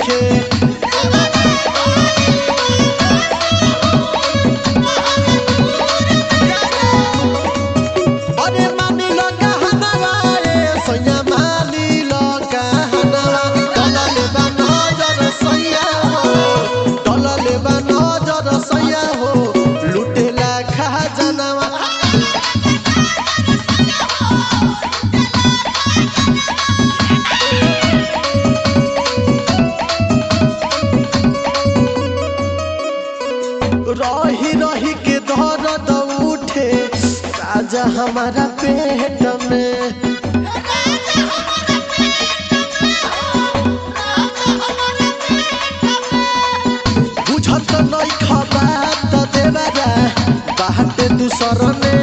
नइखे। अरे मानी लो कहनवा ए सैया मानी लो कहनवा डलले बा नजर सैया हो डलले बा नजर सैया हो लुटेला खजानवा। रही रही के दर्द उठे राजा हमारा पेट में। बुझत नहीं खबा तो देवरा बाटे दूसर ने